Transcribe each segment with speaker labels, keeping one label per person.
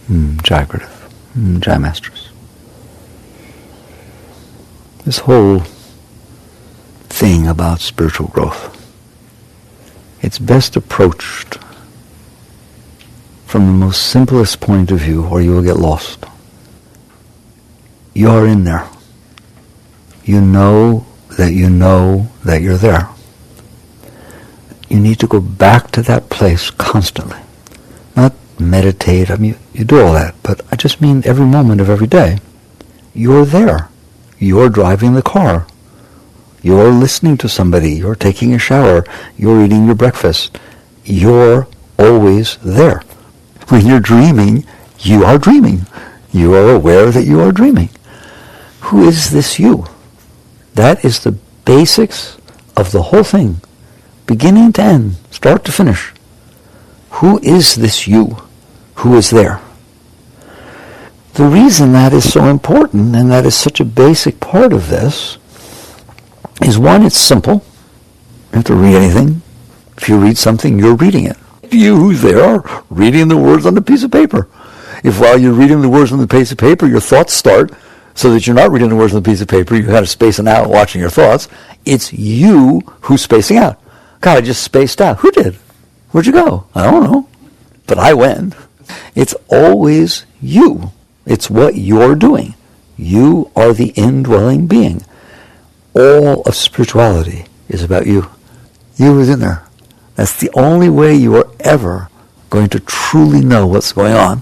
Speaker 1: Jai Gurudev. Jai Masters. This whole thing about spiritual growth, it's best approached from the most simplest point of view, or you will get lost. You're in there. You know that you're there. You need to go back to that place constantly. Not meditate, you do all that, but I just mean every moment of every day. You're there. You're driving the car. You're listening to somebody. You're taking a shower. You're eating your breakfast. You're always there. When you're dreaming, you are dreaming. You are aware that you are dreaming. Who is this you? That is the basics of the whole thing, beginning to end, start to finish. Who is this you? Who is there? The reason that is so important, and that is such a basic part of this, is one, it's simple. You don't have to read anything. If you read something, you're reading it. You who's there are reading the words on the piece of paper. If while you're reading the words on the piece of paper, your thoughts start, so that you're not reading the words on the piece of paper, you kind of spacing out watching your thoughts, it's you who's spacing out. God, I just spaced out. Who did? Where'd you go? I don't know. But I went. It's always you. It's what you're doing. You are the indwelling being. All of spirituality is about you. You is in there. That's the only way you are ever going to truly know what's going on.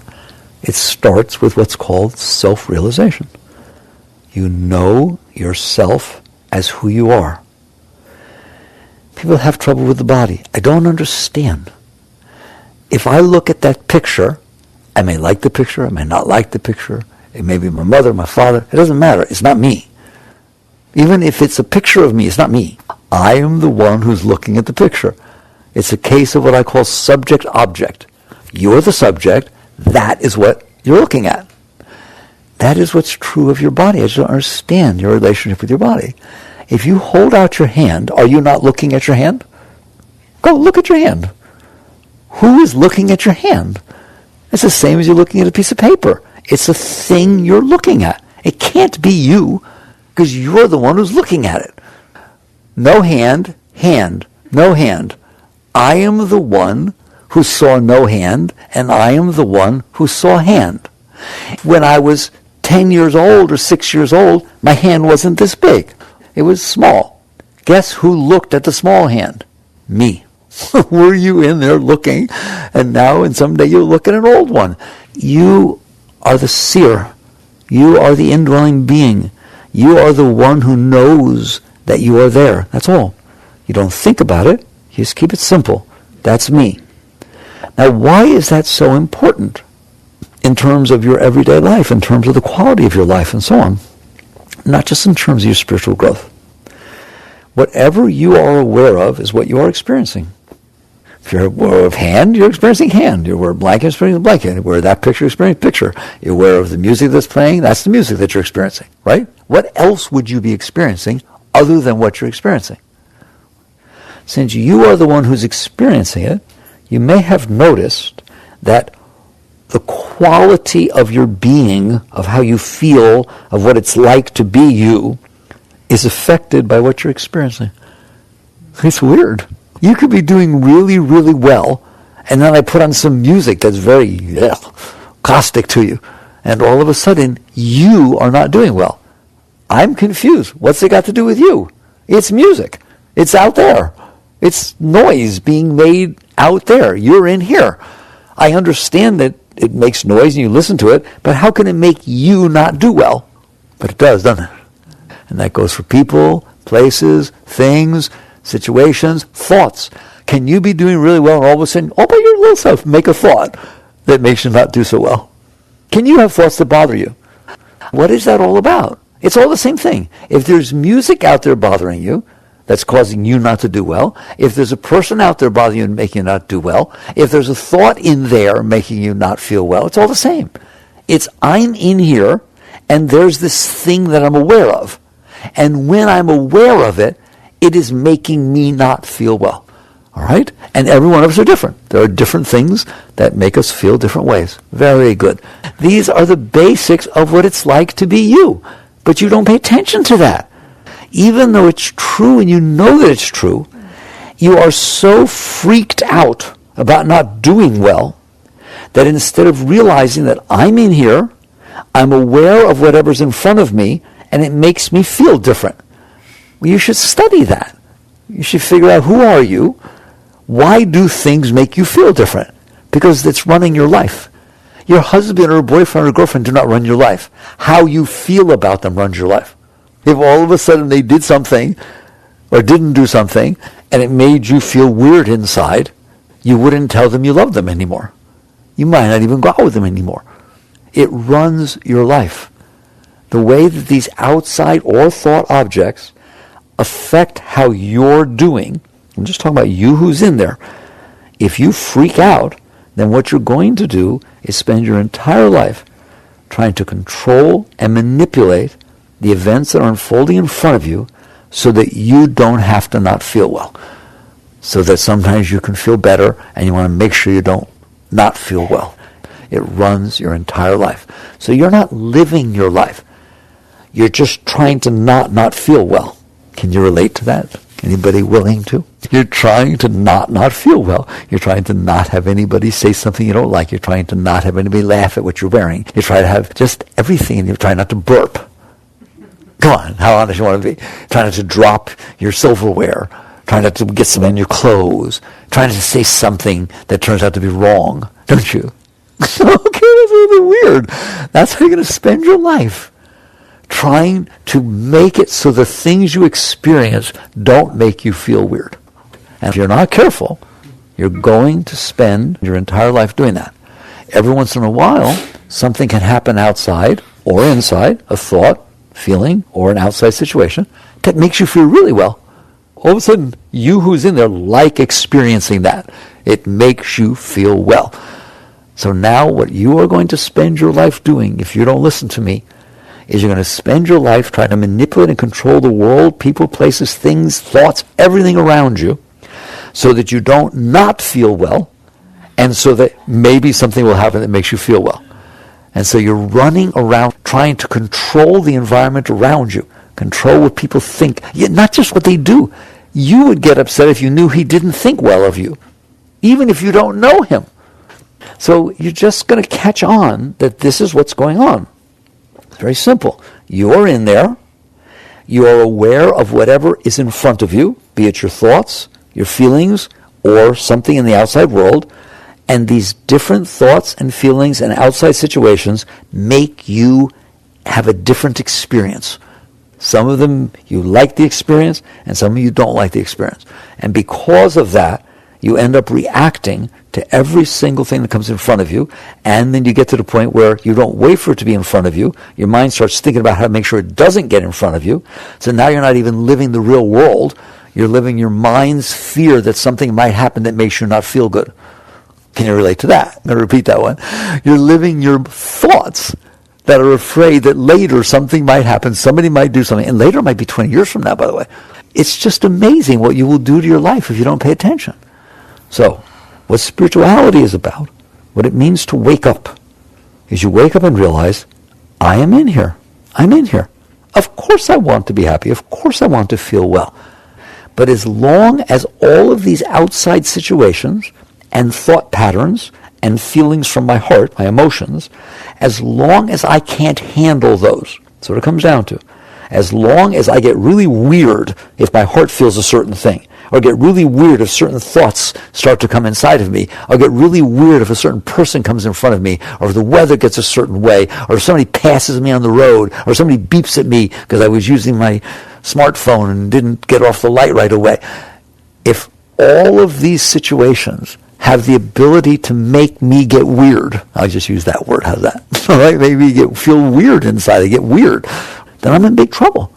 Speaker 1: It starts with what's called self-realization. You know yourself as who you are. People have trouble with the body. I don't understand. If I look at that picture, I may like the picture, I may not like the picture. It may be my mother, my father. It doesn't matter. It's not me. Even if it's a picture of me, it's not me. I am the one who's looking at the picture. It's a case of what I call subject-object. You're the subject. That is what you're looking at. That is what's true of your body. I just don't understand your relationship with your body. If you hold out your hand, are you not looking at your hand? Go look at your hand. Who is looking at your hand? It's the same as you're looking at a piece of paper. It's a thing you're looking at. It can't be you, because you're the one who's looking at it. No hand, hand, no hand. I am the one who saw no hand, and I am the one who saw hand. When I was 10 years old or 6 years old, my hand wasn't this big. It was small. Guess who looked at the small hand? Me. Were you in there looking? And now and someday you'll look at an old one. You are the seer. You are the indwelling being. You are the one who knows that you are there. That's all. You don't think about it. You just keep it simple. That's me. Now, why is that so important in terms of your everyday life, in terms of the quality of your life, and so on? Not just in terms of your spiritual growth. Whatever you are aware of is what you are experiencing. If you're aware of hand, you're experiencing hand. You're aware of blanket, you're experiencing blanket. You're aware of that picture, you're experiencing picture. You're aware of the music that's playing, that's the music that you're experiencing, right? What else would you be experiencing other than what you're experiencing? Since you are the one who's experiencing it, you may have noticed that the quality of your being, of how you feel, of what it's like to be you, is affected by what you're experiencing. It's weird. You could be doing really, really well, and then I put on some music that's very caustic to you, and all of a sudden, you are not doing well. I'm confused. What's it got to do with you? It's music. It's out there. It's noise being made out there. You're in here. I understand that it makes noise and you listen to it, but how can it make you not do well? But it does, doesn't it? And that goes for people, places, things, situations, thoughts. Can you be doing really well and all of a sudden, all by your little self, make a thought that makes you not do so well? Can you have thoughts that bother you? What is that all about? It's all the same thing. If there's music out there bothering you, that's causing you not to do well, if there's a person out there bothering you and making you not do well, if there's a thought in there making you not feel well, it's all the same. It's I'm in here, and there's this thing that I'm aware of. And when I'm aware of it, it is making me not feel well. All right? And every one of us are different. There are different things that make us feel different ways. Very good. These are the basics of what it's like to be you. But you don't pay attention to that. Even though it's true and you know that it's true, you are so freaked out about not doing well that instead of realizing that I'm in here, I'm aware of whatever's in front of me, and it makes me feel different. Well, you should study that. You should figure out, who are you? Why do things make you feel different? Because it's running your life. Your husband or boyfriend or girlfriend do not run your life. How you feel about them runs your life. If all of a sudden they did something or didn't do something and it made you feel weird inside, you wouldn't tell them you love them anymore. You might not even go out with them anymore. It runs your life. The way that these outside or thought objects affect how you're doing, I'm just talking about you who's in there. If you freak out, then what you're going to do is spend your entire life trying to control and manipulate the events that are unfolding in front of you so that you don't have to not feel well. So that sometimes you can feel better and you want to make sure you don't not feel well. It runs your entire life. So you're not living your life. You're just trying to not feel well. Can you relate to that? Anybody willing to? You're trying to not feel well. You're trying to not have anybody say something you don't like. You're trying to not have anybody laugh at what you're wearing. You try to have just everything, and you're trying not to burp. Come on, how honest you want to be. Trying not to drop your silverware. Trying not to get some in your clothes. Trying to say something that turns out to be wrong, don't you? Okay, that's a little bit weird. That's how you're going to spend your life. Trying to make it so the things you experience don't make you feel weird. And if you're not careful, you're going to spend your entire life doing that. Every once in a while, something can happen outside or inside, a thought, feeling, or an outside situation that makes you feel really well. All of a sudden, you who's in there like experiencing that. It makes you feel well. So now what you are going to spend your life doing, if you don't listen to me, is you're going to spend your life trying to manipulate and control the world, people, places, things, thoughts, everything around you, so that you don't not feel well, and so that maybe something will happen that makes you feel well. And so you're running around trying to control the environment around you, control what people think, not just what they do. You would get upset if you knew he didn't think well of you, even if you don't know him. So you're just going to catch on that this is what's going on. It's very simple. You're in there. You are aware of whatever is in front of you, be it your thoughts, your feelings, or something in the outside world. And these different thoughts and feelings and outside situations make you have a different experience. Some of them you like the experience, and some of you don't like the experience. And because of that, you end up reacting to every single thing that comes in front of you, and then you get to the point where you don't wait for it to be in front of you. Your mind starts thinking about how to make sure it doesn't get in front of you. So now you're not even living the real world. You're living your mind's fear that something might happen that makes you not feel good. Can you relate to that? I'm going to repeat that one. You're living your thoughts that are afraid that later something might happen, somebody might do something, and later might be 20 years from now, by the way. It's just amazing what you will do to your life if you don't pay attention. So, what spirituality is about, what it means to wake up, is you wake up and realize, I am in here. I'm in here. Of course I want to be happy. Of course I want to feel well. But as long as all of these outside situations and thought patterns and feelings from my heart, my emotions, as long as I can't handle those, that's what it comes down to. As long as I get really weird if my heart feels a certain thing, or get really weird if certain thoughts start to come inside of me, or get really weird if a certain person comes in front of me, or if the weather gets a certain way, or if somebody passes me on the road, or somebody beeps at me because I was using my smartphone and didn't get off the light right away. If all of these situations have the ability to make me get weird, I'll just use that word, how's that? Right? Maybe feel weird inside, I get weird, then I'm in big trouble.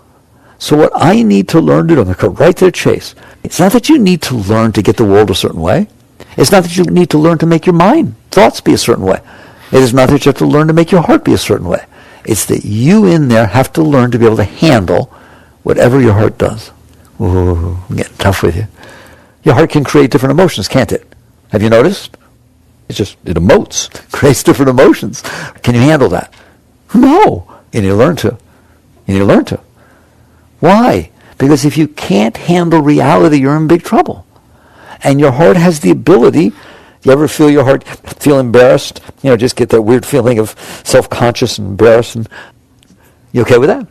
Speaker 1: So what I need to learn to do, I'm going to cut right to the chase. It's not that you need to learn to get the world a certain way. It's not that you need to learn to make your mind, thoughts be a certain way. It is not that you have to learn to make your heart be a certain way. It's that you in there have to learn to be able to handle whatever your heart does. Ooh, I'm getting tough with you. You
Speaker 2: Your heart can create different emotions, can't it? Have you noticed? It emotes, creates different emotions. Can you handle that? No. You need to learn to. You need to learn to. Why? Because if you can't handle reality, you're in big trouble. And your heart has the ability. You ever feel your heart feel embarrassed? Just get that weird feeling of self-conscious and embarrassed. You okay with that?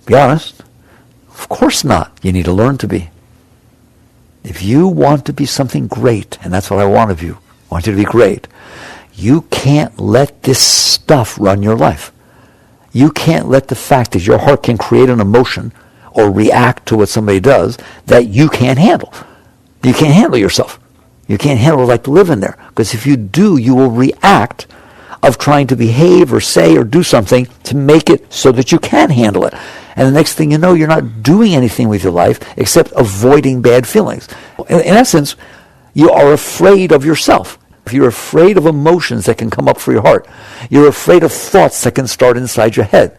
Speaker 2: Be honest. Of course not. You need to learn to be. If you want to be something great, and that's what I want of you, I want you to be great, you can't let this stuff run your life. You can't let the fact that your heart can create an emotion or react to what somebody does that you can't handle. You can't handle yourself. You can't handle like living there. Because if you do, you will react of trying to behave or say or do something to make it so that you can handle it. And the next thing you know, you're not doing anything with your life except avoiding bad feelings. In essence, you are afraid of yourself. If you're afraid of emotions that can come up for your heart, you're afraid of thoughts that can start inside your head,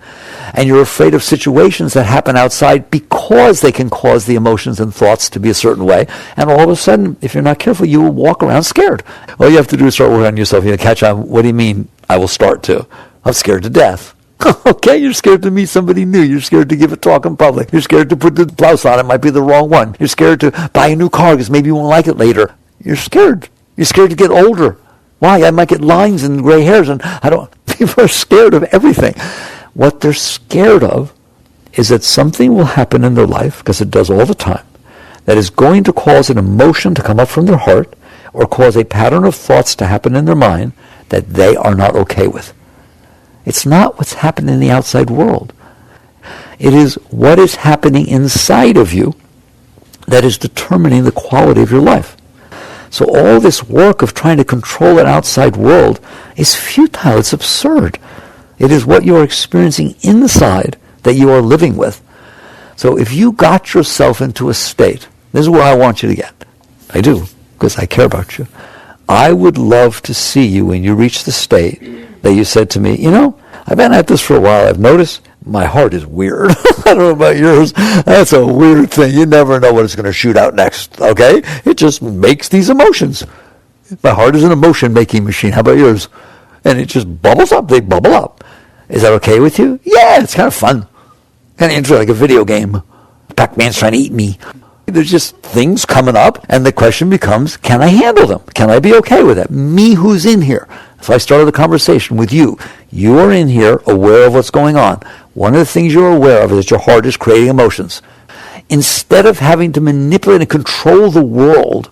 Speaker 2: and you're afraid of situations that happen outside because they can cause the emotions and thoughts to be a certain way, and all of a sudden, if you're not careful, you will walk around scared. All you have to do is start working on yourself. You catch on, what do you mean I will start to? I'm scared to death. Okay, you're scared to meet somebody new. You're scared to give a talk in public. You're scared to put the blouse on. It might be the wrong one. You're scared to buy a new car because maybe you won't like it later. You're scared. You're scared to get older. Why? I might get lines and gray hairs, and people are scared of everything. What they're scared of is that something will happen in their life, because it does all the time, that is going to cause an emotion to come up from their heart or cause a pattern of thoughts to happen in their mind that they are not okay with. It's not what's happening in the outside world. It is what is happening inside of you that is determining the quality of your life. So all this work of trying to control an outside world is futile. It's absurd. It is what you are experiencing inside that you are living with. So if you got yourself into a state, this is where I want you to get. I do, because I care about you. I would love to see you when you reach the state that you said to me, I've been at this for a while. I've noticed my heart is weird. I don't know about yours. That's a weird thing. You never know what it's going to shoot out next, okay? It just makes these emotions. My heart is an emotion-making machine. How about yours? And it just bubbles up. They bubble up. Is that okay with you? Yeah, it's kind of fun. Kind of interesting, like a video game. Pac-Man's trying to eat me. There's just things coming up, and the question becomes, can I handle them? Can I be okay with it? Me who's in here. So I started the conversation with you. You are in here aware of what's going on. One of the things you're aware of is that your heart is creating emotions. Instead of having to manipulate and control the world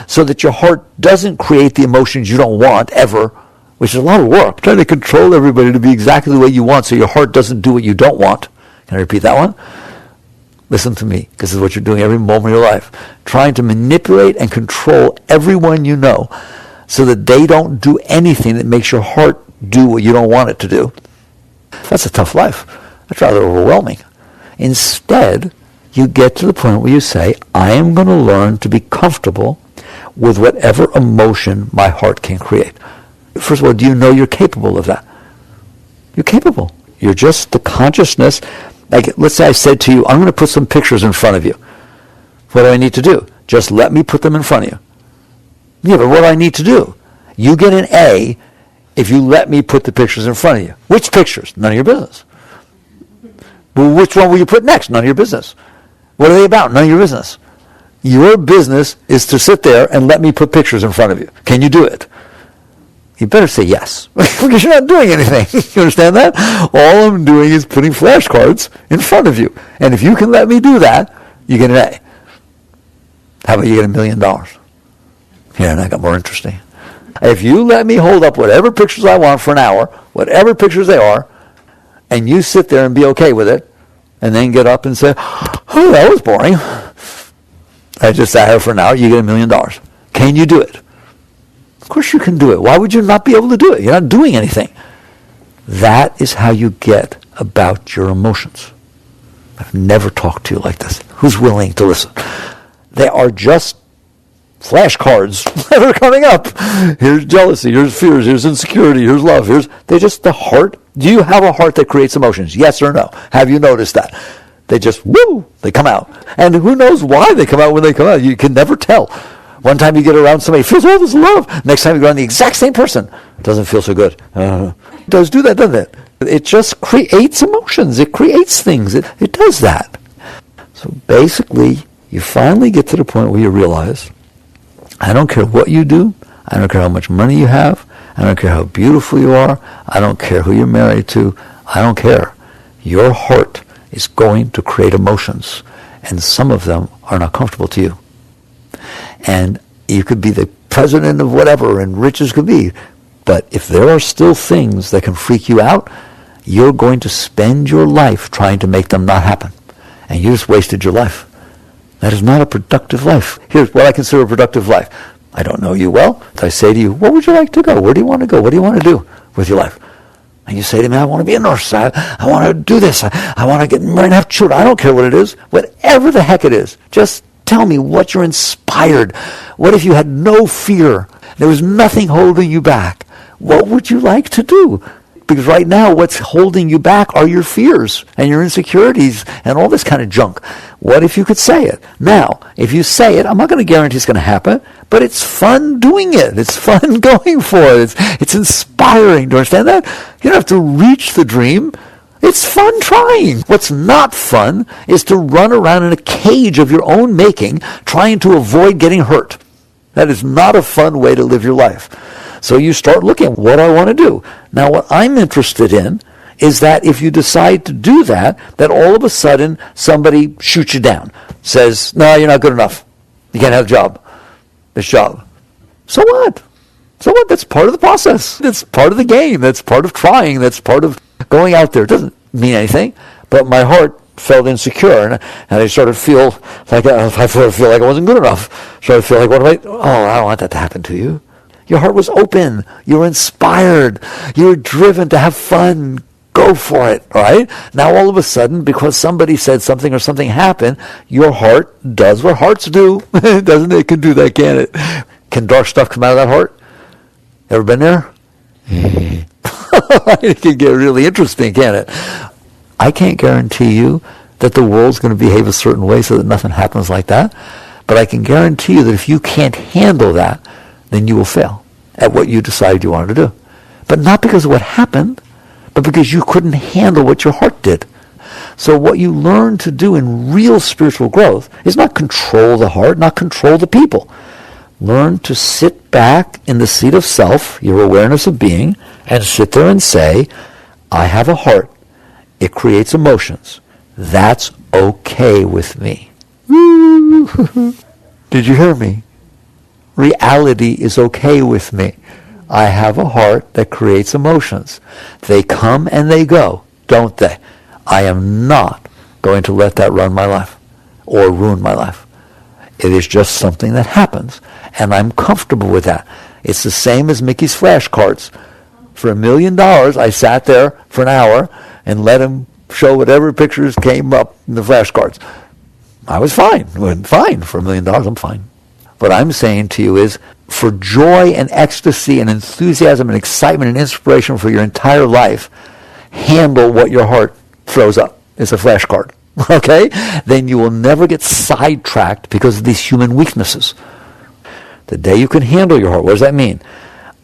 Speaker 2: so that your heart doesn't create the emotions you don't want ever, which is a lot of work, trying to control everybody to be exactly the way you want so your heart doesn't do what you don't want. Can I repeat that one? Listen to me, because this is what you're doing every moment of your life. Trying to manipulate and control everyone you know so that they don't do anything that makes your heart do what you don't want it to do. That's a tough life. That's rather overwhelming. Instead, you get to the point where you say, I am going to learn to be comfortable with whatever emotion my heart can create. First of all, do you know you're capable of that? You're capable. You're just the consciousness. Like, let's say I said to you, I'm going to put some pictures in front of you. What do I need to do? Just let me put them in front of you. Yeah, but what do I need to do? You get an A if you let me put the pictures in front of you. Which pictures? None of your business. Well, which one will you put next? None of your business. What are they about? None of your business. Your business is to sit there and let me put pictures in front of you. Can you do it? You better say yes, because you're not doing anything. You understand that? All I'm doing is putting flashcards in front of you. And if you can let me do that, you get an A. How about you get $1 million? Here, and I got more interesting. If you let me hold up whatever pictures I want for an hour, whatever pictures they are, and you sit there and be okay with it, and then get up and say, oh, that was boring. I just sat here for an hour, you get $1 million. Can you do it? Of course you can do it. Why would you not be able to do it? You're not doing anything. That is how you get about your emotions. I've never talked to you like this. Who's willing to listen? They are just flashcards that are coming up. Here's jealousy, here's fears, here's insecurity, here's love, they're just the heart. Do you have a heart that creates emotions? Yes or no? Have you noticed that? They just, woo, they come out. And who knows why they come out when they come out. You can never tell. One time you get around somebody, feels all this love. Next time you go around the exact same person, it doesn't feel so good. It does do that, doesn't it? It just creates emotions. It creates things. It does that. So basically, you finally get to the point where you realize, I don't care what you do. I don't care how much money you have. I don't care how beautiful you are. I don't care who you're married to. I don't care. Your heart is going to create emotions, and some of them are not comfortable to you. And you could be the president of whatever, and rich as could be, but if there are still things that can freak you out, you're going to spend your life trying to make them not happen. And you just wasted your life. That is not a productive life. Here's what I consider a productive life. I don't know you well. So I say to you, where would you like to go? Where do you want to go? What do you want to do with your life? And you say to me, I want to be a nurse. I want to do this. I want to get married and have children. I don't care what it is. Whatever the heck it is, just tell me what you're inspired. What if you had no fear? There was nothing holding you back. What would you like to do? Because right now, what's holding you back are your fears and your insecurities and all this kind of junk. What if you could say it? Now, if you say it, I'm not going to guarantee it's going to happen, but it's fun doing it. It's fun going for it. It's inspiring. Do you understand that? You don't have to reach the dream. It's fun trying. What's not fun is to run around in a cage of your own making, trying to avoid getting hurt. That is not a fun way to live your life. So you start looking at what I want to do. Now, what I'm interested in is that if you decide to do that, that all of a sudden somebody shoots you down, says, no, you're not good enough. You can't have a job. This job. So what? So what? That's part of the process. That's part of the game. That's part of trying. That's part of going out there. It doesn't mean anything, but my heart felt insecure, and I started to feel like I wasn't good enough. Started to feel like, I don't want that to happen to you. Your heart was open. You were inspired. You were driven to have fun. Go for it, all right? Now all of a sudden, because somebody said something or something happened, your heart does what hearts do. Doesn't it? It can do that, can't it? Can dark stuff come out of that heart? Ever been there? It can get really interesting, can't it? I can't guarantee you that the world's going to behave a certain way so that nothing happens like that. But I can guarantee you that if you can't handle that, then you will fail at what you decided you wanted to do. But not because of what happened, but because you couldn't handle what your heart did. So what you learn to do in real spiritual growth is not control the heart, not control the people. Learn to sit back in the seat of self, your awareness of being, and sit there and say, I have a heart. It creates emotions. That's okay with me. Did you hear me? Reality is okay with me. I have a heart that creates emotions. They come and they go, don't they? I am not going to let that run my life or ruin my life. It is just something that happens, and I'm comfortable with that. It's the same as Mickey's flashcards. For $1 million, I sat there for an hour and let him show whatever pictures came up in the flashcards. I was fine. Fine. For $1 million, I'm fine. What I'm saying to you is, for joy and ecstasy and enthusiasm and excitement and inspiration for your entire life, handle what your heart throws up. It's a flashcard. Okay? Then you will never get sidetracked because of these human weaknesses. The day you can handle your heart, what does that mean?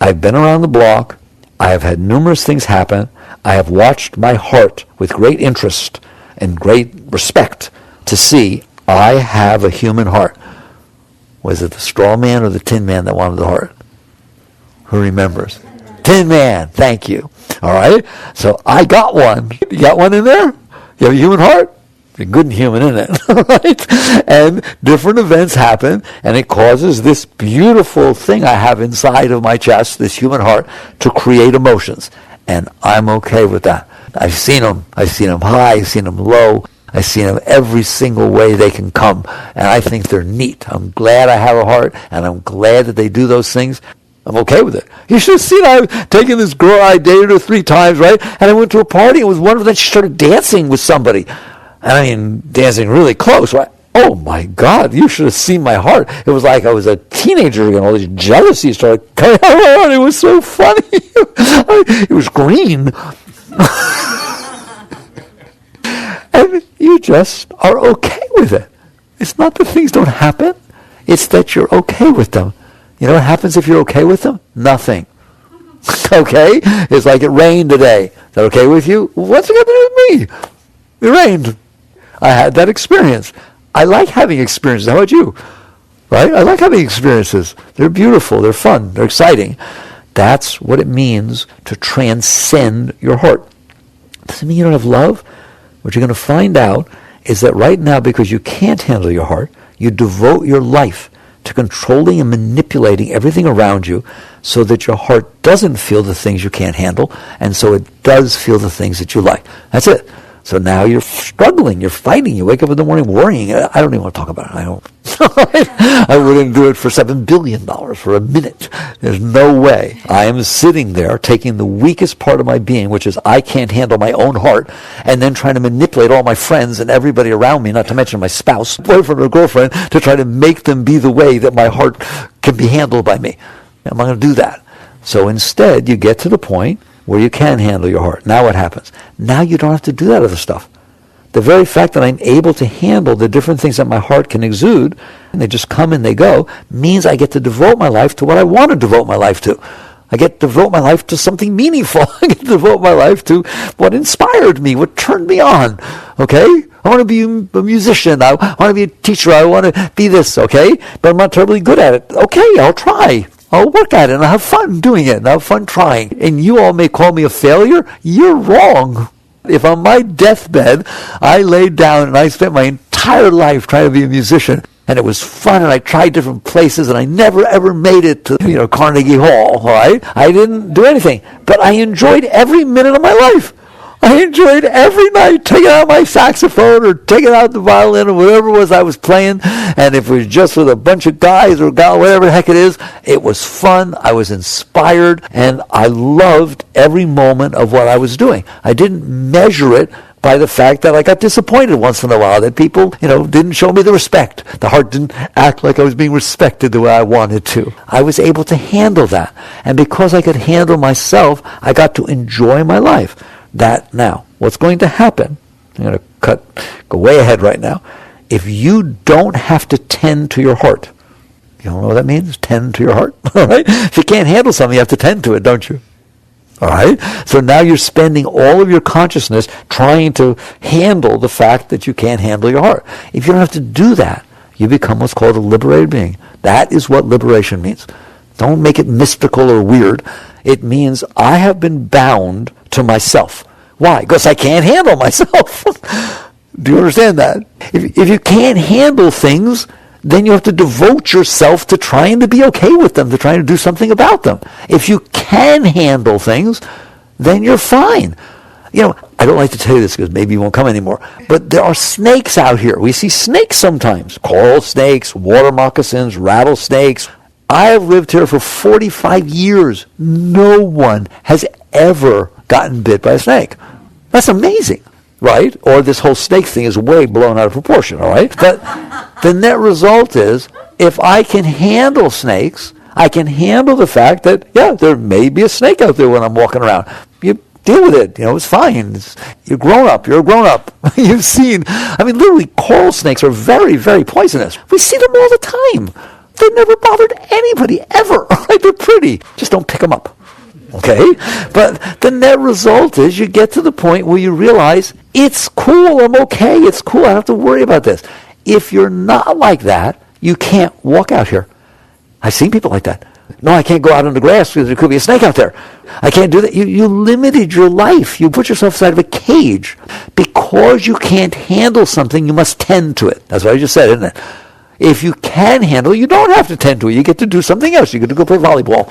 Speaker 2: I've been around the block. I have had numerous things happen. I have watched my heart with great interest and great respect to see I have a human heart. Was it the straw man or the tin man that wanted the heart? Who remembers? Tin man. Thank you. All right? So I got one. You got one in there? You have a human heart? You're good and human, isn't it? Right? And different events happen, and it causes this beautiful thing I have inside of my chest, this human heart, to create emotions. And I'm okay with that. I've seen them. I've seen them high. I've seen them low. I've seen them every single way they can come. And I think they're neat. I'm glad I have a heart, and I'm glad that they do those things. I'm okay with it. You should have seen I've taken this girl, I dated her 3 times, right? And I went to a party. It was wonderful. Then she started dancing with somebody. I mean, dancing really close, right? Oh my God, you should have seen my heart. It was like I was a teenager again. All this jealousy started coming out. It was so funny. It was green. And just are okay with it. It's not that things don't happen. It's that you're okay with them. You know what happens if you're okay with them? Nothing. Okay? It's like it rained today. Is that okay with you? What's it got to do with me? It rained. I had that experience. I like having experiences. How about you? Right? I like having experiences. They're beautiful. They're fun. They're exciting. That's what it means to transcend your heart. Doesn't mean you don't have love. What you're going to find out is that right now, because you can't handle your heart, you devote your life to controlling and manipulating everything around you so that your heart doesn't feel the things you can't handle, and so it does feel the things that you like. That's it. So now you're struggling, you're fighting, you wake up in the morning worrying. I don't even want to talk about it. I don't. I wouldn't do it for $7 billion for a minute. There's no way. I am sitting there taking the weakest part of my being, which is I can't handle my own heart, and then trying to manipulate all my friends and everybody around me, not to mention my spouse, boyfriend or girlfriend, to try to make them be the way that my heart can be handled by me. I'm not going to do that. So instead, you get to the point where you can handle your heart. Now what happens? Now you don't have to do that other stuff. The very fact that I'm able to handle the different things that my heart can exude, and they just come and they go, means I get to devote my life to what I want to devote my life to. I get to devote my life to something meaningful. I get to devote my life to what inspired me, what turned me on. Okay? I want to be a musician. I want to be a teacher. I want to be this, okay? But I'm not terribly good at it. Okay, I'll try. I'll work at it and I'll have fun doing it and I'll have fun trying. And you all may call me a failure. You're wrong. If on my deathbed I laid down and I spent my entire life trying to be a musician and it was fun and I tried different places and I never ever made it to Carnegie Hall, all right? I didn't do anything. But I enjoyed every minute of my life. I enjoyed every night taking out my saxophone or taking out the violin or whatever it was I was playing. And if it was just with a bunch of guys or gal, whatever the heck it is, it was fun. I was inspired and I loved every moment of what I was doing. I didn't measure it by the fact that I got disappointed once in a while, that people, didn't show me the respect. The heart didn't act like I was being respected the way I wanted to. I was able to handle that. And because I could handle myself, I got to enjoy my life. That now, what's going to happen, I'm going to go way ahead right now. If you don't have to tend to your heart, you don't know what that means? Tend to your heart, all right? If you can't handle something, you have to tend to it, don't you? All right? So now you're spending all of your consciousness trying to handle the fact that you can't handle your heart. If you don't have to do that, you become what's called a liberated being. That is what liberation means. Don't make it mystical or weird. It means I have been bound to myself. Why? Because I can't handle myself. Do you understand that? If you can't handle things, then you have to devote yourself to trying to be okay with them, to trying to do something about them. If you can handle things, then you're fine. I don't like to tell you this because maybe you won't come anymore, but there are snakes out here. We see snakes sometimes. Coral snakes, water moccasins, rattlesnakes. I have lived here for 45 years. No one has ever gotten bit by a snake. That's amazing, right? Or this whole snake thing is way blown out of proportion, all right? But the net result is, if I can handle snakes, I can handle the fact that, there may be a snake out there when I'm walking around. You deal with it. It's fine. You're grown up. You're a grown up. You've seen, literally coral snakes are very, very poisonous. We see them all the time. They never bothered anybody, ever. Right? They're pretty. Just don't pick them up. Okay? But the net result is you get to the point where you realize, it's cool, I'm okay, it's cool, I don't have to worry about this. If you're not like that, you can't walk out here. I've seen people like that. No, I can't go out on the grass because there could be a snake out there. I can't do that. You limited your life. You put yourself inside of a cage. Because you can't handle something, you must tend to it. That's what I just said, isn't it? If you can handle it, you don't have to tend to it. You get to do something else. You get to go play volleyball.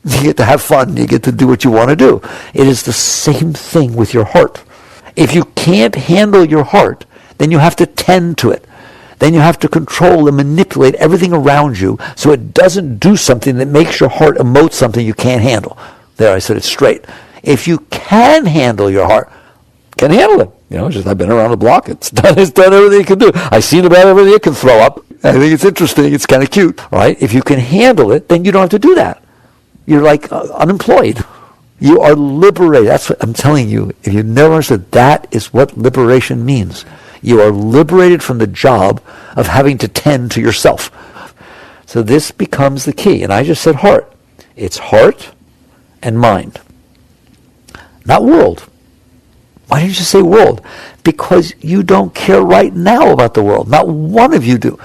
Speaker 2: You get to have fun. You get to do what you want to do. It is the same thing with your heart. If you can't handle your heart, then you have to tend to it. Then you have to control and manipulate everything around you so it doesn't do something that makes your heart emote something you can't handle. There, I said it straight. If you can handle your heart, can handle it. Just I've been around the block. It's done everything it can do. I've seen about everything it can throw up. I think it's interesting. It's kind of cute. Right? If you can handle it, then you don't have to do that. You're like unemployed. You are liberated. That's what I'm telling you. If you never understood, that is what liberation means. You are liberated from the job of having to tend to yourself. So this becomes the key. And I just said heart. It's heart and mind. Not world. Why didn't you say world? Because you don't care right now about the world. Not one of you do.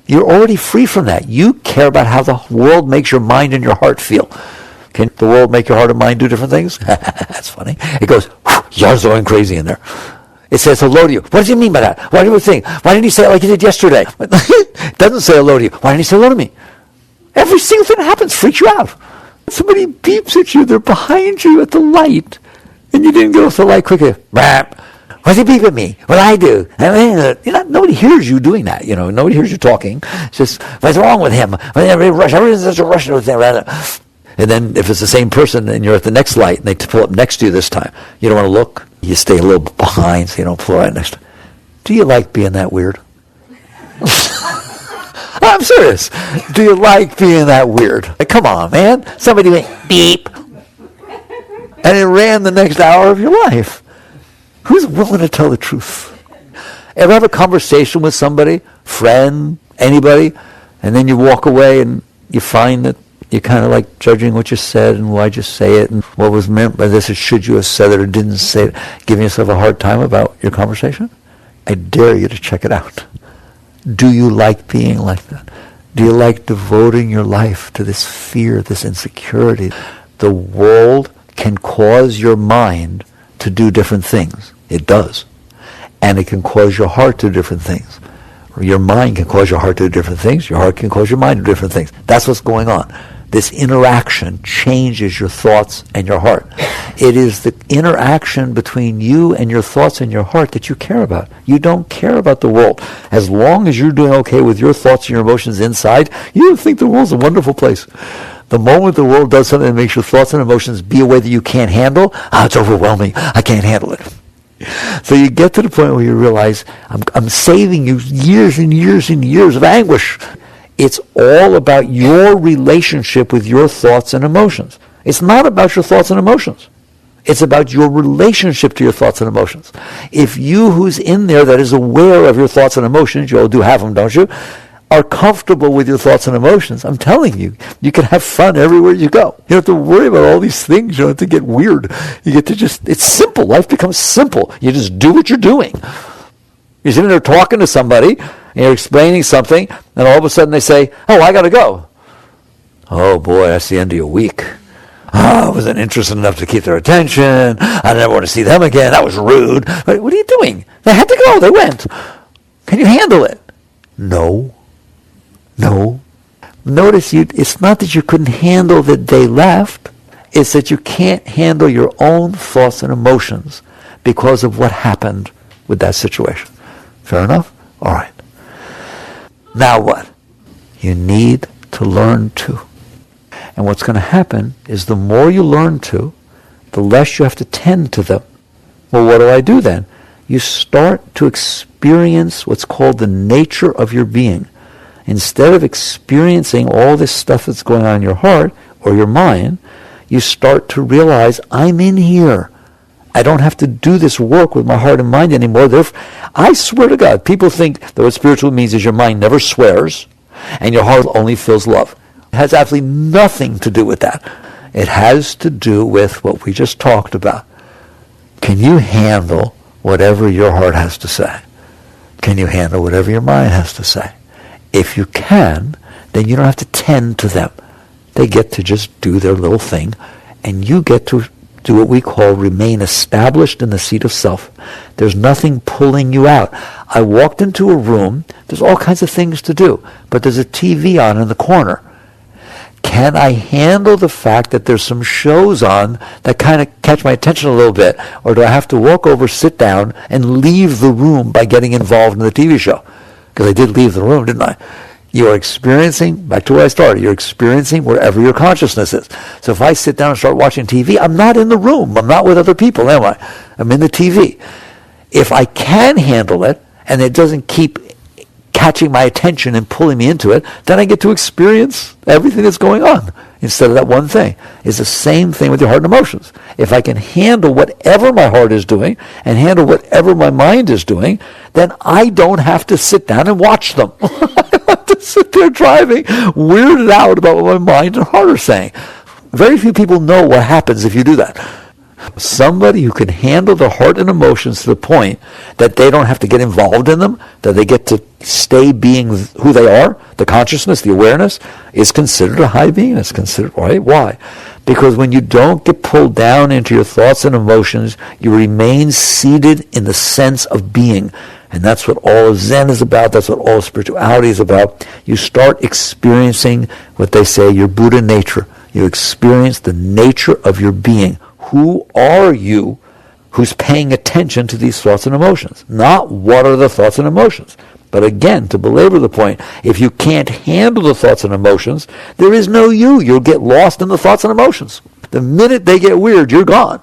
Speaker 2: You're already free from that. You care about how the world makes your mind and your heart feel. Can the world make your heart and mind do different things? That's funny. It goes, you're going crazy in there. It says hello to you. What does he mean by that? Why do you think? Why didn't he say it like he did yesterday? It doesn't say hello to you. Why didn't he say hello to me? Every single thing that happens freaks you out. Somebody beeps at you. They're behind you at the light. And you didn't get off the light quickly. Why's he beep at me? What I do? Nobody hears you doing that. Nobody hears you talking. It's just, what's wrong with him? Everything's such a rush. And then if it's the same person and you're at the next light and they pull up next to you this time, you don't want to look. You stay a little behind so you don't pull right next to you. Do you like being that weird? I'm serious. Do you like being that weird? Like, come on, man. Somebody went beep. And it ran the next hour of your life. Who's willing to tell the truth? Ever have a conversation with somebody, friend, anybody, and then you walk away and you find that you're kind of like judging what you said and why'd you say it and what was meant by this, or should you have said it or didn't say it, giving yourself a hard time about your conversation? I dare you to check it out. Do you like being like that? Do you like devoting your life to this fear, this insecurity? The world can cause your mind to do different things. It does. And it can cause your heart to do different things. Your mind can cause your heart to do different things. Your heart can cause your mind to do different things. That's what's going on. This interaction changes your thoughts and your heart. It is the interaction between you and your thoughts and your heart that you care about. You don't care about the world. As long as you're doing okay with your thoughts and your emotions inside, you think the world's a wonderful place. The moment the world does something that makes your thoughts and emotions be a way that you can't handle, it's overwhelming. I can't handle it. So you get to the point where you realize, I'm saving you years and years and years of anguish. It's all about your relationship with your thoughts and emotions. It's not about your thoughts and emotions. It's about your relationship to your thoughts and emotions. If you who's in there that is aware of your thoughts and emotions, you all do have them, don't you, are comfortable with your thoughts and emotions, I'm telling you, you can have fun everywhere you go. You don't have to worry about all these things. You don't have to get weird. You get to it's simple. Life becomes simple. You just do what you're doing. You're sitting there talking to somebody, and you're explaining something, and all of a sudden they say, oh, I got to go. Oh, boy, that's the end of your week. I wasn't interested enough to keep their attention. I never want to see them again. That was rude. But what are you doing? They had to go. They went. Can you handle it? No. Notice it's not that you couldn't handle that they left. It's that you can't handle your own thoughts and emotions because of what happened with that situation. Fair enough? All right. Now what? You need to learn to. And what's going to happen is the more you learn to, the less you have to tend to them. Well, what do I do then? You start to experience what's called the nature of your being. Instead of experiencing all this stuff that's going on in your heart or your mind, you start to realize, I'm in here. I don't have to do this work with my heart and mind anymore. I swear to God, people think that what spiritual means is your mind never swears and your heart only feels love. It has absolutely nothing to do with that. It has to do with what we just talked about. Can you handle whatever your heart has to say? Can you handle whatever your mind has to say? If you can, then you don't have to tend to them. They get to just do their little thing, and you get to do what we call remain established in the seat of self. There's nothing pulling you out. I walked into a room, there's all kinds of things to do, but there's a TV on in the corner. Can I handle the fact that there's some shows on that kind of catch my attention a little bit? Or do I have to walk over, sit down, and leave the room by getting involved in the TV show? Because I did leave the room, didn't I? You are experiencing, back to where I started, you're experiencing wherever your consciousness is. So if I sit down and start watching TV, I'm not in the room. I'm not with other people, am I? I'm in the TV. If I can handle it, and it doesn't keep catching my attention and pulling me into it, then I get to experience everything that's going on. instead of that one thing. It's the same thing with your heart and emotions. If I can handle whatever my heart is doing and handle whatever my mind is doing, then I don't have to sit down and watch them. I don't have to sit there driving, weirded out about what my mind and heart are saying. Very few people know what happens if you do that. Somebody who can handle their heart and emotions to the point that they don't have to get involved in them, that they get to stay being who they are, the consciousness, the awareness, is considered a high being. It's considered, right? Why? Because when you don't get pulled down into your thoughts and emotions, you remain seated in the sense of being. And that's what all of Zen is about. That's what all of spirituality is about. You start experiencing what they say, your Buddha nature. You experience the nature of your being. Who are you who's paying attention to these thoughts and emotions? Not what are the thoughts and emotions. But again, to belabor the point, if you can't handle the thoughts and emotions, there is no you. You'll get lost in the thoughts and emotions. The minute they get weird, you're gone.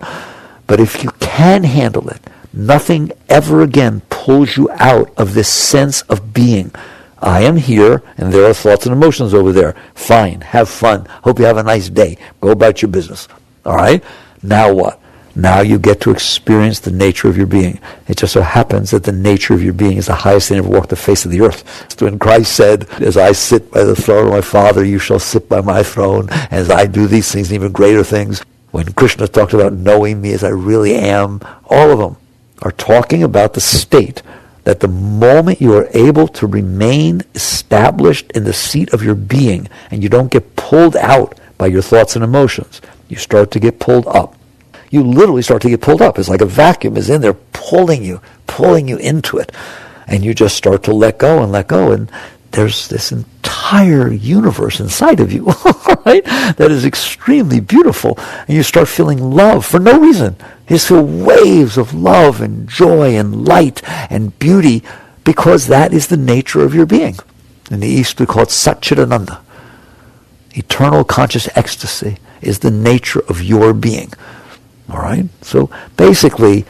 Speaker 2: But if you can handle it, nothing ever again pulls you out of this sense of being. I am here, and there are thoughts and emotions over there. Fine. Have fun. Hope you have a nice day. Go about your business. All right? Now what? Now you get to experience the nature of your being. It just so happens that the nature of your being is the highest thing ever walked the face of the earth. When Christ said, as I sit by the throne of my Father, you shall sit by my throne. As I do these things, even greater things. When Krishna talked about knowing me as I really am, all of them are talking about the state that the moment you are able to remain established in the seat of your being and you don't get pulled out by your thoughts and emotions, you start to get pulled up. You literally start to get pulled up. It's like a vacuum is in there pulling you into it. And you just start to let go, and there's this entire universe inside of you, right? That is extremely beautiful. And you start feeling love for no reason. You just feel waves of love and joy and light and beauty because that is the nature of your being. In the East, we call it Satchidananda. Eternal conscious ecstasy is the nature of your being. All right? So basically,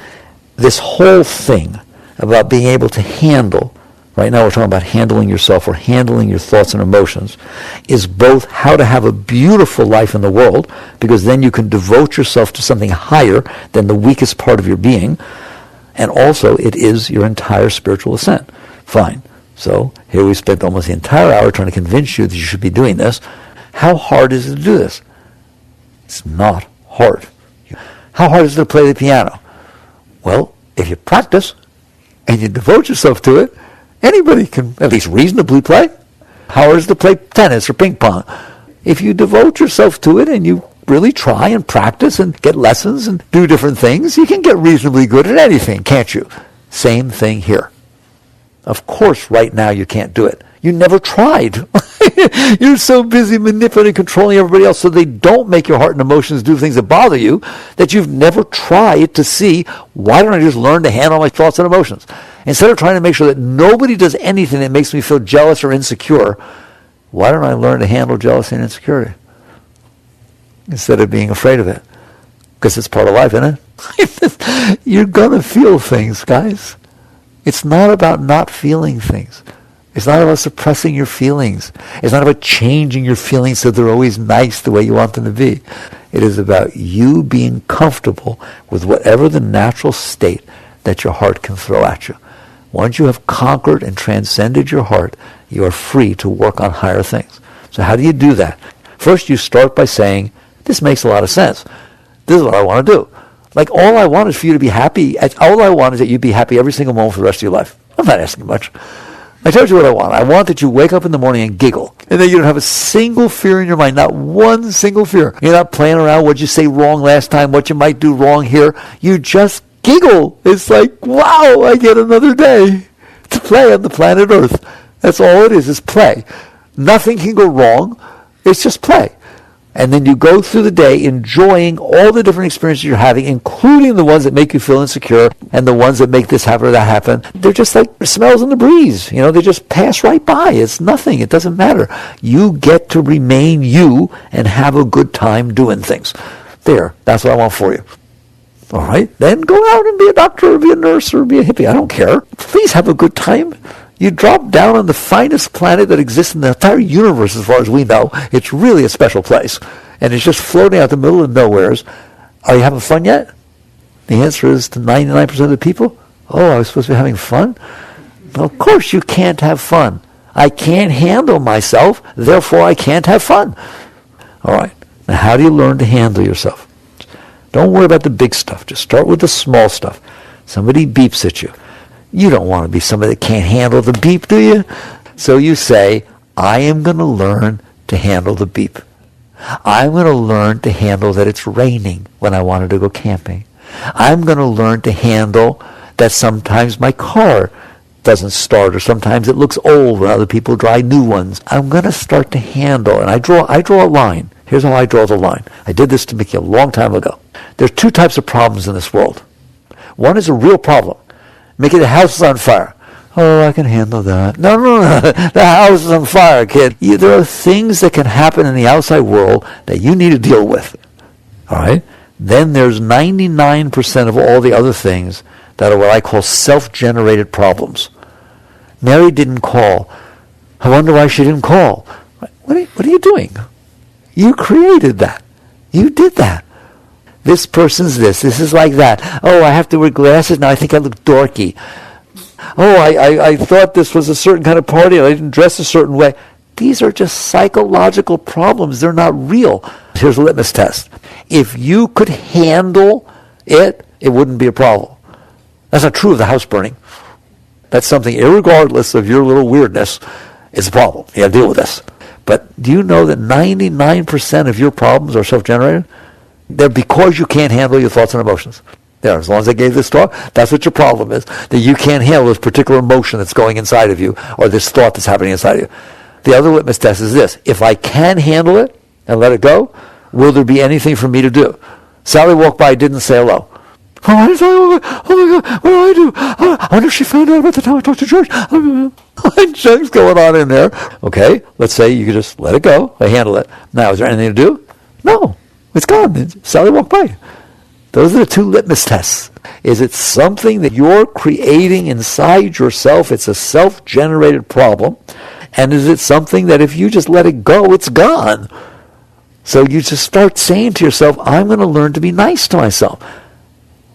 Speaker 2: this whole thing about being able to handle, right now we're talking about handling yourself or handling your thoughts and emotions, is both how to have a beautiful life in the world, because then you can devote yourself to something higher than the weakest part of your being, and also it is your entire spiritual ascent. Fine. So here we spent almost the entire hour trying to convince you that you should be doing this. How hard is it to do this? It's not hard. How hard is it to play the piano? Well, if you practice and you devote yourself to it, anybody can at least reasonably play. How hard is it to play tennis or ping pong? If you devote yourself to it and you really try and practice and get lessons and do different things, you can get reasonably good at anything, can't you? Same thing here. Of course, right now you can't do it. You never tried. You're so busy manipulating and controlling everybody else so they don't make your heart and emotions do things that bother you that you've never tried to see, why don't I just learn to handle my thoughts and emotions? Instead of trying to make sure that nobody does anything that makes me feel jealous or insecure, why don't I learn to handle jealousy and insecurity? Instead of being afraid of it. Because it's part of life, isn't it? You're going to feel things, guys. It's not about not feeling things. It's not about suppressing your feelings. It's not about changing your feelings so they're always nice the way you want them to be. It is about you being comfortable with whatever the natural state that your heart can throw at you. Once you have conquered and transcended your heart, you are free to work on higher things. So how do you do that? First, you start by saying, this makes a lot of sense. This is what I want to do. Like, all I want is for you to be happy. All I want is that you be happy every single moment for the rest of your life. I'm not asking much. I told you what I want. I want that you wake up in the morning and giggle. And then you don't have a single fear in your mind. Not one single fear. You're not playing around what you say wrong last time, what you might do wrong here. You just giggle. It's like, wow, I get another day to play on the planet Earth. That's all it is play. Nothing can go wrong. It's just play. And then you go through the day enjoying all the different experiences you're having, including the ones that make you feel insecure and the ones that make this happen or that happen. They're just like smells in the breeze. You know, they just pass right by. It's nothing. It doesn't matter. You get to remain you and have a good time doing things. There. That's what I want for you. All right? Then go out and be a doctor or be a nurse or be a hippie. I don't care. Please have a good time. You drop down on the finest planet that exists in the entire universe as far as we know. It's really a special place. And it's just floating out the middle of nowheres. Are you having fun yet? The answer is to 99% of the people, oh, I was supposed to be having fun? Well, of course you can't have fun. I can't handle myself, therefore I can't have fun. All right. Now how do you learn to handle yourself? Don't worry about the big stuff. Just start with the small stuff. Somebody beeps at you. You don't want to be somebody that can't handle the beep, do you? So you say, I am going to learn to handle the beep. I'm going to learn to handle that it's raining when I wanted to go camping. I'm going to learn to handle that sometimes my car doesn't start, or sometimes it looks old when other people drive new ones. I'm going to start to handle, and I draw a line. Here's how I draw the line. I did this to Mickey a long time ago. There's two types of problems in this world. One is a real problem. Mickey, the house is on fire. Oh, I can handle that. No. The house is on fire, kid. There are things that can happen in the outside world that you need to deal with. All right? Then there's 99% of all the other things that are what I call self-generated problems. Mary didn't call. I wonder why she didn't call. What are you doing? You created that. You did that. This person's this is like that. Oh, I have to wear glasses now. I think I look dorky. Oh, I thought this was a certain kind of party and I didn't dress a certain way. These are just psychological problems. They're not real. Here's a litmus test. If you could handle it, it wouldn't be a problem. That's not true of the house burning. That's something, irregardless of your little weirdness, is a problem. You have to deal with this. But do you know that 99% of your problems are self-generated? They're because you can't handle your thoughts and emotions. There, as long as I gave this thought, that's what your problem is. That you can't handle this particular emotion that's going inside of you, or this thought that's happening inside of you. The other litmus test is this. If I can handle it and let it go, will there be anything for me to do? Sally walked by, didn't say hello. Oh, I didn't say hello. Oh my God, what do I do? I wonder if she found out about the time I talked to George. Junk's going on in there. Okay, let's say you could just let it go. I handle it. Now, is there anything to do? No, it's gone. Sally walked by. Those are the two litmus tests. Is it something that you're creating inside yourself? It's a self-generated problem. And is it something that if you just let it go, it's gone? So you just start saying to yourself, I'm going to learn to be nice to myself.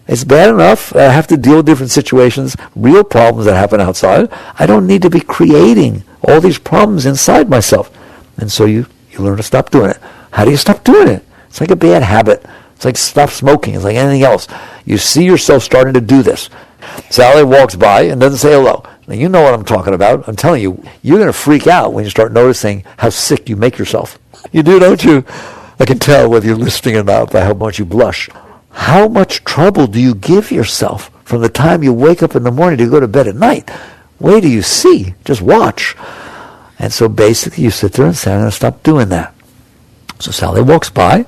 Speaker 2: It's bad enough. I have to deal with different situations, real problems that happen outside. I don't need to be creating all these problems inside myself. And so you learn to stop doing it. How do you stop doing it? It's like a bad habit. It's like stop smoking. It's like anything else. You see yourself starting to do this. Sally walks by and doesn't say hello. Now, you know what I'm talking about. I'm telling you, you're going to freak out when you start noticing how sick you make yourself. You do, don't you? I can tell whether you're listening or not by how much you blush. How much trouble do you give yourself from the time you wake up in the morning to go to bed at night? Wait till you see. Just watch. And so basically you sit there and say, I'm going to stop doing that. So Sally walks by,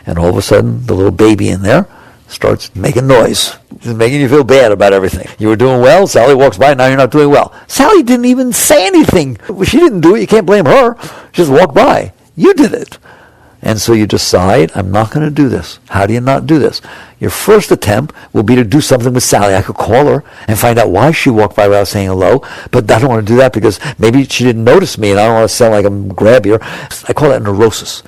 Speaker 2: and all of a sudden the little baby in there starts making noise. It's making you feel bad about everything. You were doing well, Sally walks by, now you're not doing well. Sally didn't even say anything. She didn't do it. You can't blame her. She just walked by. You did it. And so you decide, I'm not going to do this. How do you not do this? Your first attempt will be to do something with Sally. I could call her and find out why she walked by without saying hello, but I don't want to do that because maybe she didn't notice me and I don't want to sound like I'm grabby her. I call that neurosis.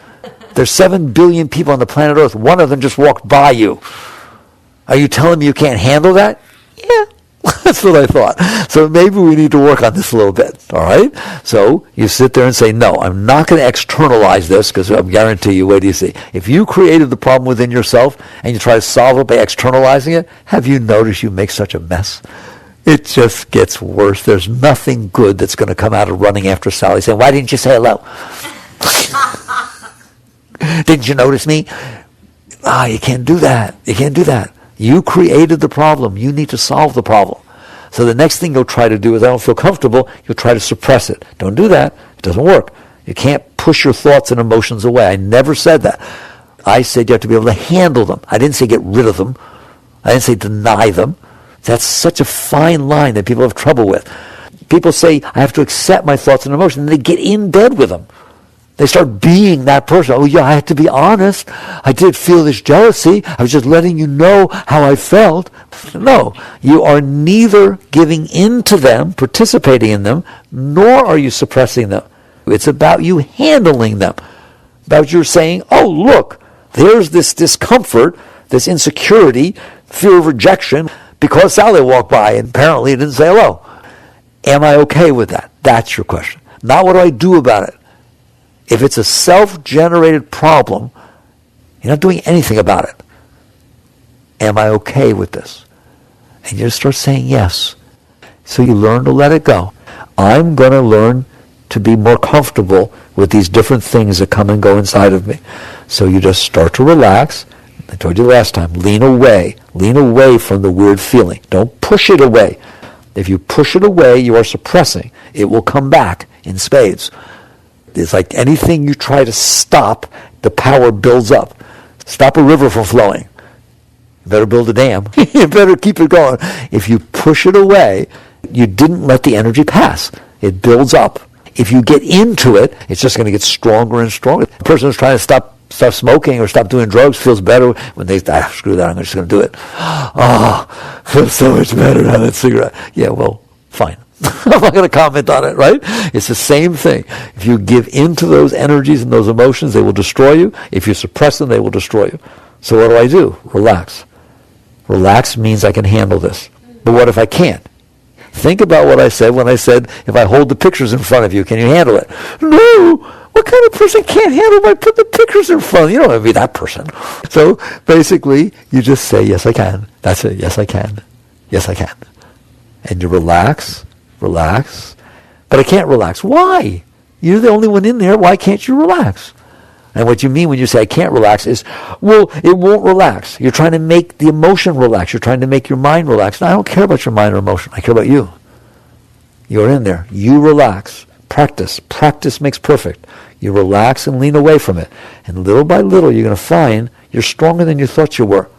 Speaker 2: There's 7 billion people on the planet Earth. One of them just walked by you. Are you telling me you can't handle that? Yeah. That's what I thought. So maybe we need to work on this a little bit, all right? So you sit there and say, no, I'm not going to externalize this because I guarantee you, wait till you see. If you created the problem within yourself and you try to solve it by externalizing it, have you noticed you make such a mess? It just gets worse. There's nothing good that's going to come out of running after Sally saying, why didn't you say hello? Didn't you notice me? You can't do that. You can't do that. You created the problem. You need to solve the problem. So the next thing you'll try to do is, I don't feel comfortable, you'll try to suppress it. Don't do that. It doesn't work. You can't push your thoughts and emotions away. I never said that. I said you have to be able to handle them. I didn't say get rid of them. I didn't say deny them. That's such a fine line that people have trouble with. People say, I have to accept my thoughts and emotions, and they get in bed with them. They start being that person. Oh yeah, I had to be honest. I did feel this jealousy. I was just letting you know how I felt. No, you are neither giving in to them, participating in them, nor are you suppressing them. It's about you handling them. About you saying, oh look, there's this discomfort, this insecurity, fear of rejection, because Sally walked by and apparently didn't say hello. Am I okay with that? That's your question. Not what do I do about it. If it's a self-generated problem, you're not doing anything about it. Am I okay with this? And you just start saying yes. So you learn to let it go. I'm going to learn to be more comfortable with these different things that come and go inside of me. So you just start to relax. I told you last time, lean away from the weird feeling. Don't push it away. If you push it away, you are suppressing. It will come back in spades. It's like anything you try to stop, the power builds up. Stop a river from flowing. You better build a dam. You better keep it going. If you push it away, you didn't let the energy pass. It builds up. If you get into it, it's just going to get stronger and stronger. The person who's trying to stop smoking or stop doing drugs feels better when they, screw that, I'm just going to do it. Oh, feels so much better to have that cigarette. Yeah, well, fine. I'm not going to comment on it, right? It's the same thing. If you give in to those energies and those emotions, they will destroy you. If you suppress them, they will destroy you. So what do I do? Relax. Relax means I can handle this. But what if I can't? Think about what I said when I said, if I hold the pictures in front of you, can you handle it? No! What kind of person can't handle if I put the pictures in front of you? You don't want to be that person. So basically, you just say, yes, I can. That's it. Yes, I can. Yes, I can. And you relax. But I can't relax. Why? You're the only one in there. Why can't you relax? And what you mean when you say I can't relax is, well, it won't relax. You're trying to make the emotion relax. You're trying to make your mind relax. No, I don't care about your mind or emotion. I care about you. You're in there. You relax. Practice. Practice makes perfect. You relax and lean away from it. And little by little, you're going to find you're stronger than you thought you were.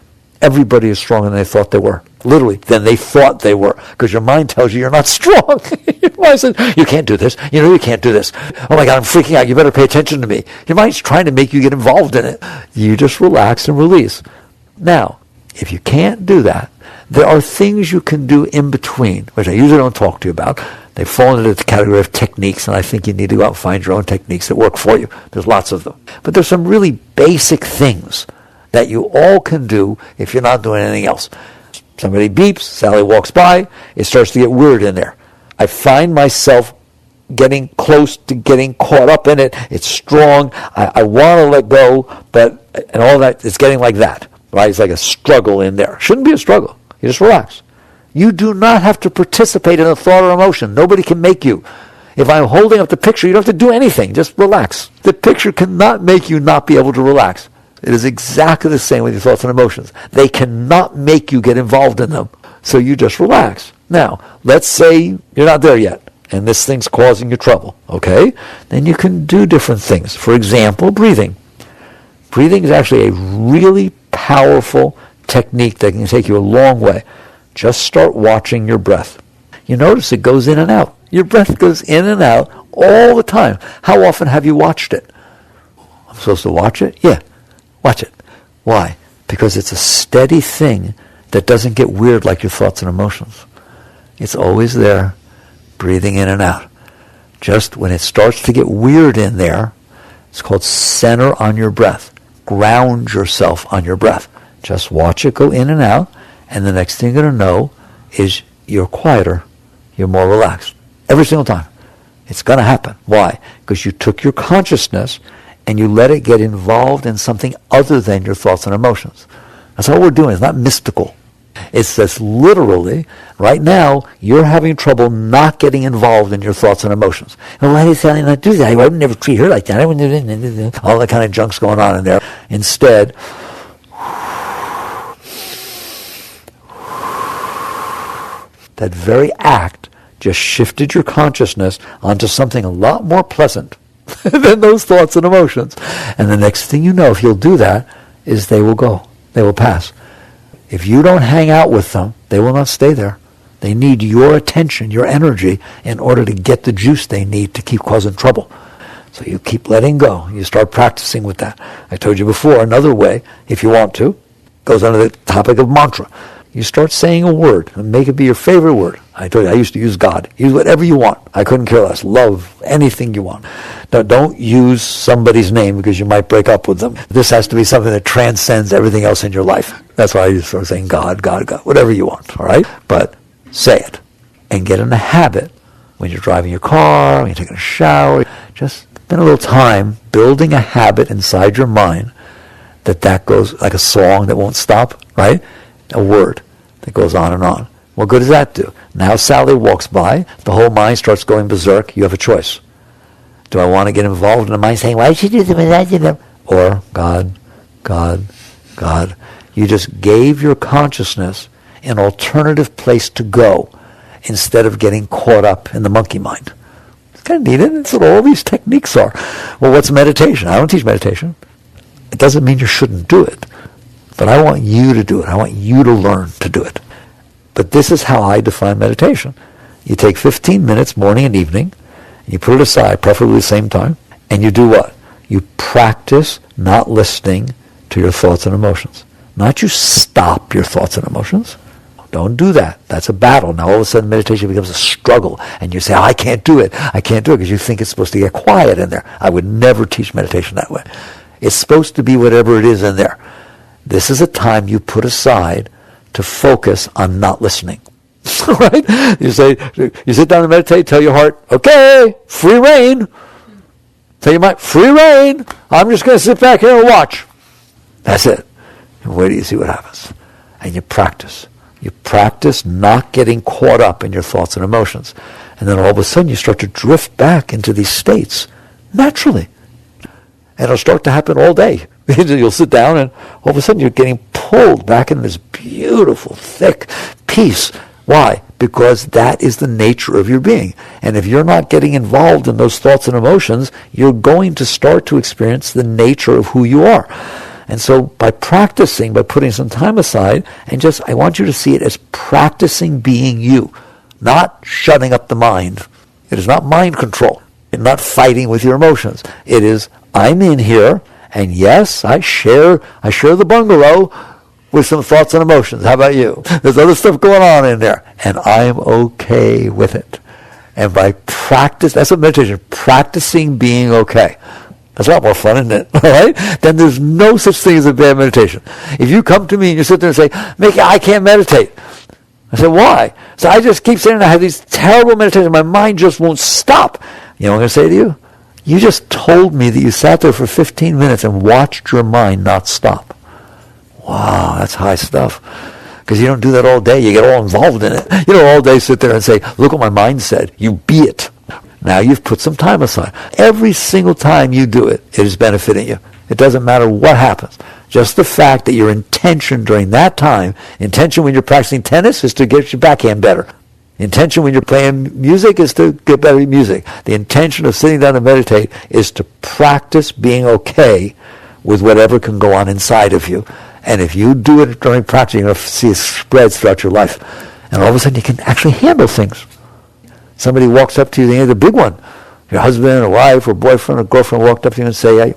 Speaker 2: Everybody is stronger than they thought they were. Literally, than they thought they were. Because your mind tells you you're not strong. Your mind says, you can't do this. You know you can't do this. Oh my God, I'm freaking out. You better pay attention to me. Your mind's trying to make you get involved in it. You just relax and release. Now, if you can't do that, there are things you can do in between, which I usually don't talk to you about. They fall into the category of techniques, and I think you need to go out and find your own techniques that work for you. There's lots of them. But there's some really basic things that you all can do if you're not doing anything else. Somebody beeps, Sally walks by, it starts to get weird in there. I find myself getting close to getting caught up in it. It's strong. I want to let go, but, and all that, it's getting like that. Right? It's like a struggle in there. Shouldn't be a struggle. You just relax. You do not have to participate in a thought or emotion. Nobody can make you. If I'm holding up the picture, you don't have to do anything. Just relax. The picture cannot make you not be able to relax. It is exactly the same with your thoughts and emotions. They cannot make you get involved in them. So you just relax. Now, let's say you're not there yet, and this thing's causing you trouble, okay? Then you can do different things. For example, breathing. Breathing is actually a really powerful technique that can take you a long way. Just start watching your breath. You notice it goes in and out. Your breath goes in and out all the time. How often have you watched it? I'm supposed to watch it? Yeah. Watch it. Why? Because it's a steady thing that doesn't get weird like your thoughts and emotions. It's always there, breathing in and out. Just when it starts to get weird in there, it's called center on your breath. Ground yourself on your breath. Just watch it go in and out, and the next thing you're going to know is you're quieter, you're more relaxed. Every single time. It's going to happen. Why? Because you took your consciousness and you let it get involved in something other than your thoughts and emotions. That's all we're doing. It's not mystical. It's just literally, right now, you're having trouble not getting involved in your thoughts and emotions. And why did Sally not do that? I would never treat her like that. I wouldn't do that. All that kind of junk's going on in there. Instead, that very act just shifted your consciousness onto something a lot more pleasant than those thoughts and emotions. And the next thing you know, if you'll do that, is they will go. They will pass. If you don't hang out with them, they will not stay there. They need your attention, your energy, in order to get the juice they need to keep causing trouble. So you keep letting go. You start practicing with that. I told you before, another way, if you want to, goes under the topic of mantra. You start saying a word and make it be your favorite word. I told you, I used to use God. Use whatever you want. I couldn't care less. Love, anything you want. Now, don't use somebody's name because you might break up with them. This has to be something that transcends everything else in your life. That's why I used to start saying God, God, God, whatever you want, all right? But say it and get in the habit when you're driving your car, when you're taking a shower. Just spend a little time building a habit inside your mind that goes like a song that won't stop, right? A word that goes on and on. What good does that do? Now Sally walks by, the whole mind starts going berserk. You have a choice. Do I want to get involved in the mind saying, why should you do that? Or God, God, God. You just gave your consciousness an alternative place to go instead of getting caught up in the monkey mind. It's kind of neat, isn't it? That's what all these techniques are. Well, what's meditation? I don't teach meditation. It doesn't mean you shouldn't do it. But I want you to do it. I want you to learn to do it. But this is how I define meditation. You take 15 minutes morning and evening, and you put it aside, preferably the same time, and you do what? You practice not listening to your thoughts and emotions. Not you stop your thoughts and emotions. Don't do that. That's a battle. Now all of a sudden meditation becomes a struggle, and you say, I can't do it. I can't do it because you think it's supposed to get quiet in there. I would never teach meditation that way. It's supposed to be whatever it is in there. This is a time you put aside to focus on not listening. Right? You sit down and meditate, tell your heart, okay, free reign. Tell your mind, free reign. I'm just going to sit back here and watch. That's it. And wait till you see what happens. And you practice. You practice not getting caught up in your thoughts and emotions. And then all of a sudden you start to drift back into these states naturally. And it'll start to happen all day. You'll sit down and all of a sudden you're getting pulled back into this beautiful, thick peace. Why? Because that is the nature of your being. And if you're not getting involved in those thoughts and emotions, you're going to start to experience the nature of who you are. And so by practicing, by putting some time aside, and I want you to see it as practicing being you, not shutting up the mind. It is not mind control. It's not fighting with your emotions. It is, I'm in here, and yes, I share the bungalow with some thoughts and emotions. How about you? There's other stuff going on in there, and I'm okay with it. And by practice, that's what meditation, practicing being okay. That's a lot more fun, isn't it? All right? Then there's no such thing as a bad meditation. If you come to me and you sit there and say, Mickey, I can't meditate. I said, why? So I just keep saying I have these terrible meditations. My mind just won't stop. You know what I'm going to say to you? You just told me that you sat there for 15 minutes and watched your mind not stop. Wow, that's high stuff. Because you don't do that all day. You get all involved in it. You don't all day sit there and say, look what my mind said. You be it. Now you've put some time aside. Every single time you do it, it is benefiting you. It doesn't matter what happens. Just the fact that your intention during that time, intention when you're practicing tennis is to get your backhand better. Intention when you're playing music is to get better at music. The intention of sitting down to meditate is to practice being okay with whatever can go on inside of you. And if you do it during practice, you're going to see it spreads throughout your life. And all of a sudden you can actually handle things. Somebody walks up to you, the big one, your husband or wife or boyfriend or girlfriend walked up to you and say,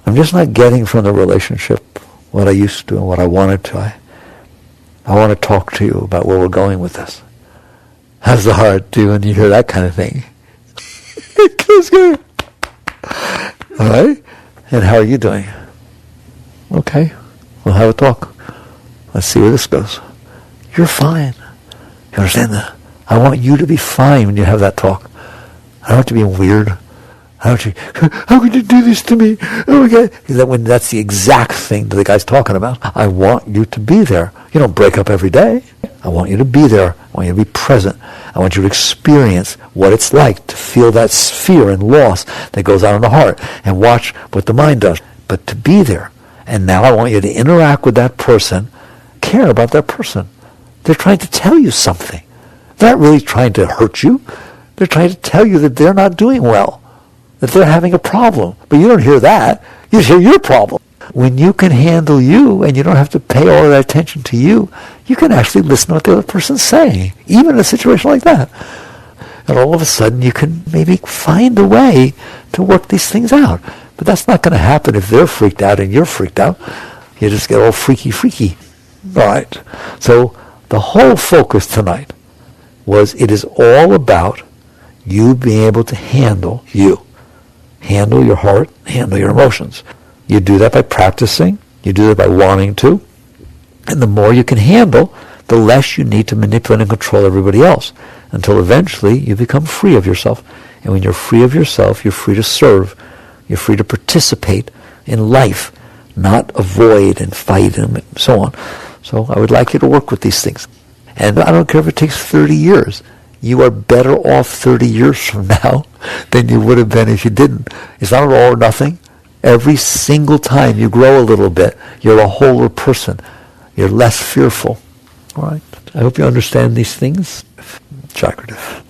Speaker 2: I'm just not getting from the relationship what I used to and what I wanted to. I want to talk to you about where we're going with this. How's the heart do when you hear that kind of thing? It goes good. All right? And how are you doing? Okay. We'll have a talk. Let's see where this goes. You're fine. You understand that? I want you to be fine when you have that talk. I don't want you to be weird. How could you do this to me? Oh my God. That's the exact thing that the guy's talking about. I want you to be there. You don't break up every day. I want you to be there. I want you to be present. I want you to experience what it's like to feel that fear and loss that goes on in the heart and watch what the mind does. But to be there. And now I want you to interact with that person, care about that person. They're trying to tell you something. They're not really trying to hurt you. They're trying to tell you that they're not doing well, that they're having a problem. But you don't hear that. You hear your problem. When you can handle you and you don't have to pay all of that attention to you, you can actually listen to what the other person's saying, even in a situation like that. And all of a sudden you can maybe find a way to work these things out. But that's not going to happen if they're freaked out and you're freaked out. You just get all freaky. All right. So the whole focus tonight was it is all about you being able to handle you. Handle your heart, handle your emotions. You do that by practicing. You do that by wanting to. And the more you can handle, the less you need to manipulate and control everybody else, until eventually you become free of yourself. And when you're free of yourself, you're free to serve. You're free to participate in life, not avoid and fight and so on. So I would like you to work with these things. And I don't care if it takes 30 years. You are better off 30 years from now than you would have been if you didn't. It's not all or nothing. Every single time you grow a little bit, you're a wholer person. You're less fearful. All right. I hope you understand these things. Chakradev.